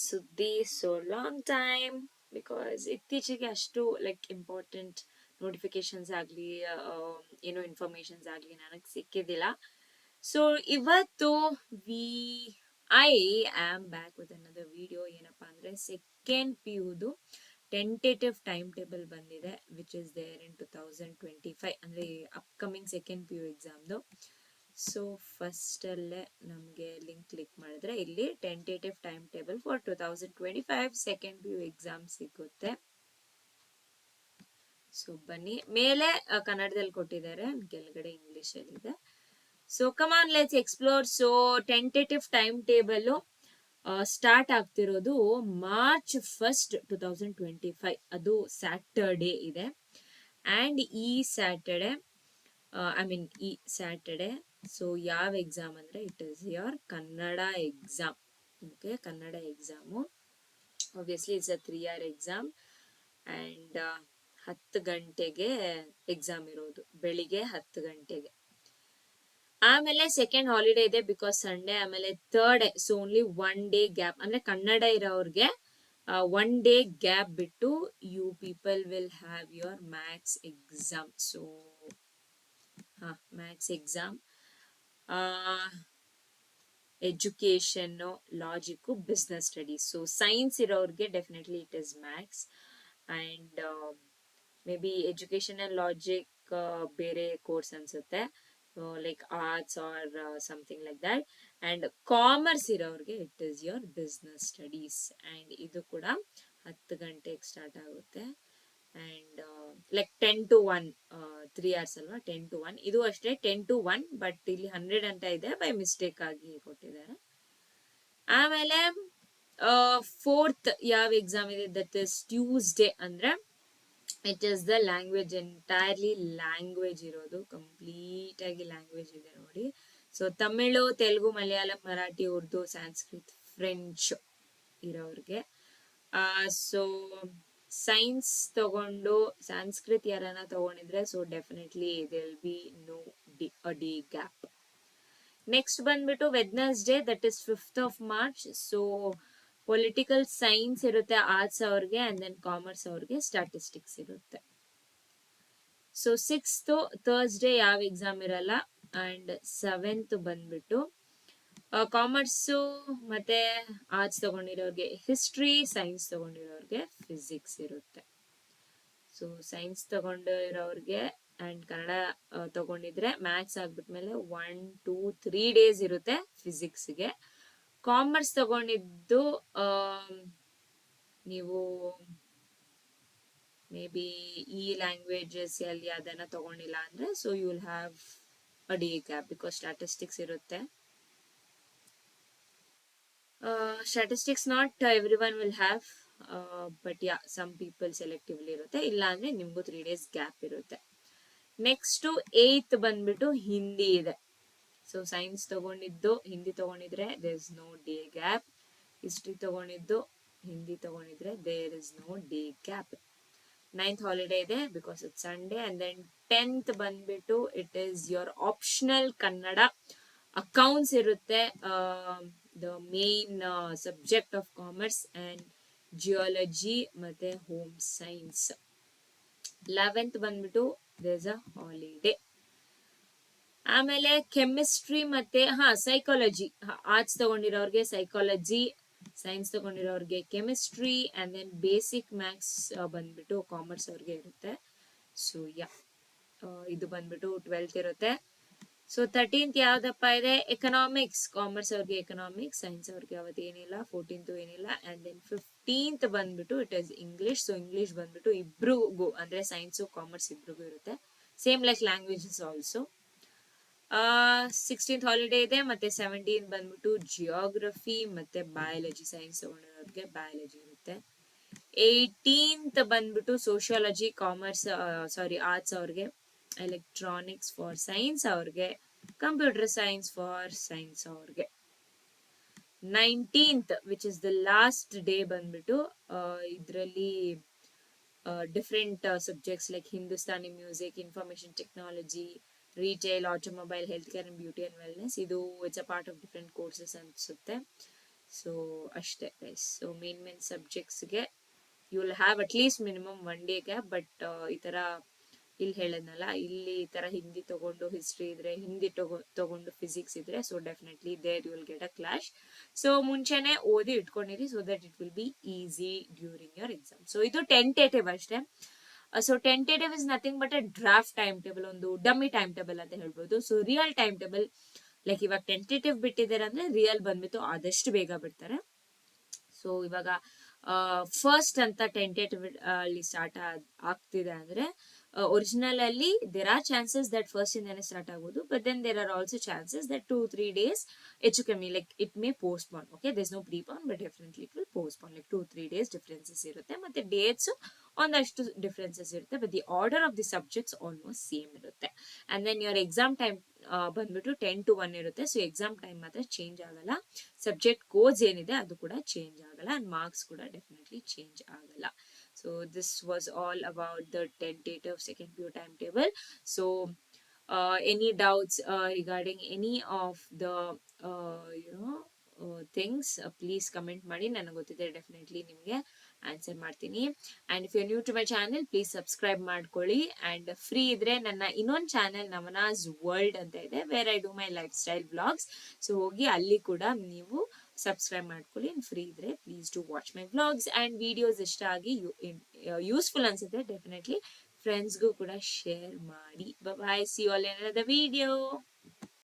ಸುದ್ದಿ so long time because ಇತ್ತೀಚೆಗೆ ಅಷ್ಟು ಲೈಕ್ ಇಂಪಾರ್ಟೆಂಟ್ ನೋಟಿಫಿಕೇಶನ್ಸ್ ಆಗಲಿ ಏನೋ ಇನ್ಫಾರ್ಮೇಶನ್ಸ್ ಆಗಲಿ ನನಗೆ ಸಿಕ್ಕಿದ್ದಿಲ್ಲ. ಸೊ ಇವತ್ತು we I am back with another video. ಏನಪ್ಪಾ ಅಂದ್ರೆ ಸೆಕೆಂಡ್ ಪಿ ಯುದು ಟೆಂಟೇಟಿವ್ ಟೈಮ್ ಟೇಬಲ್ ಬಂದಿದೆ ವಿಚ್ ಇಸ್ ದೇರ್ ಇನ್ 2025 ಅಂದ್ರೆ ಅಪ್ಕಮಿಂಗ್ ಸೆಕೆಂಡ್ ಪಿ ಯು ಎಕ್ಸಾಮ್ದು. ಸೊ ಫಸ್ಟ್ ಅಲ್ಲೇ ನಮಗೆ ಲಿಂಕ್ ಕ್ಲಿಕ್ ಮಾಡಿದ್ರೆ ಇಲ್ಲಿ tentative time table for 2025 second P U exam ಸಿಗುತ್ತೆ. ಸೊ ಬನ್ನಿ, ಮೇಲೆ ಕನ್ನಡದಲ್ಲಿ ಕೊಟ್ಟಿದ್ದಾರೆ, ಕೆಳಗಡೆ ಇಂಗ್ಲಿಷ್ ಅಲ್ಲಿ ಇದೆ. So come on let's explore. So tentative time table start ಆಗ್ತಿರೋದು ಮಾರ್ಚ್ 1st 2025, ಅದು ಸ್ಯಾಟರ್ಡೇ ಇದೆ. ಅಂಡ್ ಈ ಸ್ಯಾಟರ್ಡೇ ಸೊ ಯಾವ ಎಕ್ಸಾಮ್ ಅಂದ್ರೆ it is your Kannada exam. Okay, Kannada exam obviously it's a 3 year exam. And 10 ಗಂಟೆಗೆ ಎಕ್ಸಾಮ್ ಇರೋದು, ಬೆಳಿಗ್ಗೆ 10 ಗಂಟೆಗೆ. ಆಮೇಲೆ ಸೆಕೆಂಡ್ ಹಾಲಿಡೇ ಇದೆ ಬಿಕಾಸ್ ಸಂಡೇ. ಆಮೇಲೆ third day, so only 1 day gap, ಅಂದ್ರೆ ಕನ್ನಡ ಇರೋರ್ಗೆ 1 day ಗ್ಯಾಪ್ ಬಿಟ್ಟು you people will have your maths exam. So maths exam, education, logic, business studies. So science ಇರೋರ್ಗೆ definitely it is maths. And maybe education and logic ಬೇರೆ course ಅನ್ಸುತ್ತೆ, like arts or something like that. And commerce ಇರೋರ್ಗೆ it is your business studies. And ಇದು ಕೂಡ 10 ಗಂಟೆಗೆ start ಆಗುತ್ತೆ. And like 10 to 1, 3 hours ಅಲ್ವಾ, 10 to 1. ಇದು ಅಷ್ಟೇ 10 to 1, ಬಟ್ ಇಲ್ಲಿ 100 ಅಂತ ಇದೆ, ಬೈ ಮಿಸ್ಟೇಕ್ ಆಗಿ ಕೊಟ್ಟಿದ್ದಾರೆ. ಆಮೇಲೆ ಫೋರ್ತ್ ಯಾವ ಎಕ್ಸಾಮ್ ಇದೆ, ದಟ್ ಇಸ್ ಟ್ಯೂಸ್ಡೇ. ಅಂದ್ರೆ it is the language, entirely language ಇರೋದು, ಕಂಪ್ಲೀಟ್ ಆಗಿ ಲ್ಯಾಂಗ್ವೇಜ್ ಇದೆ ನೋಡಿ. ಸೊ ತಮಿಳು, ತೆಲುಗು, ಮಲಯಾಳಂ, ಮರಾಠಿ, ಉರ್ದು, ಸಂಸ್ಕೃತ್, ಫ್ರೆಂಚ್ ಇರೋರ್ಗೆ. ಸೊ ಸೈನ್ಸ್ ತಗೊಂಡು ಸಂಸ್ಕೃತ್ ಯಾರನ್ನ ತಗೊಂಡಿದ್ರೆ so definitely there'll be no day gap. Next ಬಂದ್ಬಿಟ್ಟು Wednesday, that is 5th of March. So political science ಇರುತ್ತೆ ಆರ್ಟ್ಸ್ ಅವ್ರಿಗೆ, ಅಂಡ್ ದೆನ್ ಕಾಮರ್ಸ್ ಅವ್ರಿಗೆ ಸ್ಟಾಟಿಸ್ಟಿಕ್ಸ್ ಇರುತ್ತೆ. ಸೊ 6th ಥರ್ಸ್ಡೇ ಯಾವ ಎಕ್ಸಾಮ್ ಇರಲ್ಲ. ಅಂಡ್ 7th ಬಂದ್ಬಿಟ್ಟು ಕಾಮರ್ಸು ಮತ್ತೆ ಆರ್ಟ್ಸ್ ತಗೊಂಡಿರೋರ್ಗೆ ಹಿಸ್ಟ್ರಿ, ಸೈನ್ಸ್ ತಗೊಂಡಿರೋರ್ಗೆ ಫಿಸಿಕ್ಸ್ ಇರುತ್ತೆ. ಸೊ ಸೈನ್ಸ್ ತಗೊಂಡಿರೋರ್ಗೆ ಅಂಡ್ ಕನ್ನಡ ತಗೊಂಡಿದ್ರೆ ಮ್ಯಾಥ್ಸ್ ಆಗ್ಬಿಟ್ಮೇಲೆ 1, 2, 3 days ಇರುತ್ತೆ ಫಿಸಿಕ್ಸ್ಗೆ. ಕಾಮರ್ಸ್ ತಗೊಂಡಿದ್ದು ನೀವು ಮೇ ಬಿ ಈ ಲ್ಯಾಂಗ್ವೇಜಸ್ ಅಲ್ಲಿ ಅದನ್ನ ತಗೊಂಡಿಲ್ಲ ಅಂದ್ರೆ so you will have a day gap because statistics ಇರುತ್ತೆ. Statistics not everyone will have, but yeah some people selectively ಇರುತ್ತೆ, ಇಲ್ಲ ಅಂದ್ರೆ ನಿಮ್ಗೂ 3 days ಗ್ಯಾಪ್ ಇರುತ್ತೆ. ನೆಕ್ಸ್ಟ್ 8th ಬಂದ್ಬಿಟ್ಟು ಹಿಂದಿ ಇದೆ. ಸೊ ಸೈನ್ಸ್ ತಗೊಂಡಿದ್ದು ಹಿಂದಿ ತಗೊಂಡಿದ್ರೆ there is no day gap. History ತಗೊಂಡಿದ್ದು ಹಿಂದಿ ತಗೊಂಡಿದ್ರೆ there is no day gap. 9th holiday ಇದೆ because it's Sunday. And then 10th ಬಂದ್ಬಿಟ್ಟು it is your optional Kannada. Accounts ಇರುತ್ತೆ, the main subject of commerce, and geology ಮತ್ತೆ home science. 11th ಬಂದ್ಬಿಟ್ಟು there is a holiday. ಆಮೇಲೆ chemistry ಮತ್ತೆ psychology, arts ತಗೊಂಡಿರೋರ್ಗೆ psychology, science ತಗೊಂಡಿರೋರ್ಗೆ chemistry, and then basic maths ಬಂದ್ಬಿಟ್ಟು commerce ಅವ್ರಿಗೆ ಇರುತ್ತೆ. ಸೊ ಇದು ಬಂದ್ಬಿಟ್ಟು 12th ಇರುತ್ತೆ. ಸೊ 13th ಯಾವ್ದಪ್ಪ ಇದೆ, ಎಕನಾಮಿಕ್ಸ್. ಕಾಮರ್ಸ್ ಅವ್ರಿಗೆ ಎಕನಾಮಿಕ್ಸ್, ಸೈನ್ಸ್ ಅವ್ರಿಗೆ ಅವತ್ತು ಏನಿಲ್ಲ. 14th ಏನಿಲ್ಲ. ಅಂಡ್ ದೆನ್ 15th ಬಂದ್ಬಿಟ್ಟು it is English. So English ಬಂದ್ಬಿಟ್ಟು ಇಬ್ರಿಗೂ, ಅಂದ್ರೆ ಸೈನ್ಸ್ ಕಾಮರ್ಸ್ ಇಬ್ರಿಗೂ ಇರುತ್ತೆ, same like languages also. 16th holiday ಇದೆ. ಮತ್ತೆ 17th ಬಂದ್ಬಿಟ್ಟು ಜಿಯೋಗ್ರಫಿ ಮತ್ತೆ ಬಯಾಲಜಿ, ಸೈನ್ಸ್ ತಗೊಂಡಿರೋರ್ಗೆ ಬಯಾಲಜಿ ಇರುತ್ತೆ. 18th ಬಂದ್ಬಿಟ್ಟು ಸೋಶಿಯಾಲಜಿ, ಕಾಮರ್ಸ್ ಆರ್ಟ್ಸ್ ಅವ್ರಿಗೆ, ಎಲೆಕ್ಟ್ರಾನಿಕ್ಸ್ ಫಾರ್ ಸೈನ್ಸ್ ಅವ್ರಿಗೆ, ಕಂಪ್ಯೂಟರ್ ಸೈನ್ಸ್ ಫಾರ್ ಸೈನ್ಸ್ ಅವ್ರಿಗೆ. 19th which is the last day ಬಂದ್ಬಿಟ್ಟು ಇದರಲ್ಲಿ different subjects like Hindustani music, information technology, retail, automobile, health care and beauty and wellness. ಇದು it's a part of different courses ಅನ್ಸುತ್ತೆ. So ಅಷ್ಟೇ guys. So main ಸಬ್ಜೆಕ್ಟ್ಸ್ಗೆ you will have at least minimum 1 day gap. But ಈ ಥರ ಇಲ್ಲಿ ಹೇಳದ್ನಲ್ಲ, ಇಲ್ಲಿ ಈ ಥರ ಹಿಂದಿ ತಗೊಂಡು ಹಿಸ್ಟ್ರಿ ಇದ್ರೆ, ಹಿಂದಿ ತಗೊಂಡು ಫಿಸಿಕ್ಸ್ ಇದ್ರೆ, so definitely there you will get a clash. So ಮುಂಚೆನೆ ಓದಿ ಇಟ್ಕೊಂಡಿರಿ, so that it will be easy during your exam. So ಇದು ಟೆಂಟೇಟಿವ್ ಅಷ್ಟೇ. So tentative is nothing but a draft time table, ಒಂದು dummy time table ಅಂತ ಹೇಳ್ಬೋದು. So real time table like ಇವಾಗ tentative ಬಿಟ್ಟಿದ್ದಾರೆ ಅಂದ್ರೆ ರಿಯಲ್ ಬಂದ್ಬಿಟ್ಟು ಆದಷ್ಟು ಬೇಗ ಬಿಡ್ತಾರೆ. ಸೊ ಇವಾಗ ಫಸ್ಟ್ ಅಂತ ಟೆಂಟೇಟಿವ್ ಅಲ್ಲಿ ಸ್ಟಾರ್ಟ್ ಆಗ್ತಿದೆ ಅಂದ್ರೆ, ಒರಿಜಿನಲ್ ಅಲ್ಲಿ there are chances that first ಇಂದಾನೆ ಸ್ಟಾರ್ಟ್ ಆಗ್ಬೋದು, but then there are also chances that 2-3 days ಹೆಚ್ಚು ಕಮ್ಮಿ, like it may postpone. Okay, there is no prepone, but definitely it will postpone. Like 2-3 days differences ಇರುತ್ತೆ, ಮತ್ತೆ dates ಒಂದಷ್ಟು differences ಇರುತ್ತೆ, but the order of the subjects almost same ಇರುತ್ತೆ. And then your exam time ಬಂದ್ಬಿಟ್ಟು 10 to 1 ಇರುತ್ತೆ. So exam time ಮಾತ್ರ change ಆಗಲ್ಲ, subject codes ಏನಿದೆ ಅದು ಕೂಡ ಚೇಂಜ್ ಆಗಲ್ಲ, ಅಂಡ್ ಮಾರ್ಕ್ಸ್ ಕೂಡ ಡೆಫಿನೆಟ್ಲಿ ಚೇಂಜ್ ಆಗಲ್ಲ. So this was all about the tentative second PU timetable. So any doubts regarding any of the things, please comment ಮಾಡಿ, ನನಗೆ ಗೊತ್ತಿದೆ ಡೆಫಿನೆಟ್ಲಿ ನಿಮಗೆ ಆನ್ಸರ್ ಮಾಡ್ತೀನಿ. And if you new to my channel please subscribe ಮಾಡ್ಕೊಳ್ಳಿ. And free ಇದ್ರೆ ನನ್ನ ಇನ್ನೊಂದು channel Namana's world ಅಂತ ಇದೆ, where I do my lifestyle vlogs. So ಹೋಗಿ ಅಲ್ಲಿ ಕೂಡ ನೀವು ಸಬ್ಸ್ಕ್ರೈಬ್ ಮಾಡ್ಕೊಳ್ಳಿ. ಫ್ರೀ ಇದ್ರೆ please to watch my vlogs. And videos ಇಷ್ಟ ಆಗಿ ಯೂಸ್ಫುಲ್ ಅನ್ಸುತ್ತೆ ಡೆಫಿನೆಟ್ಲಿ ಫ್ರೆಂಡ್ಸ್ಗೂ ಕೂಡ ಶೇರ್ ಮಾಡಿ. Bye, see you all in another video.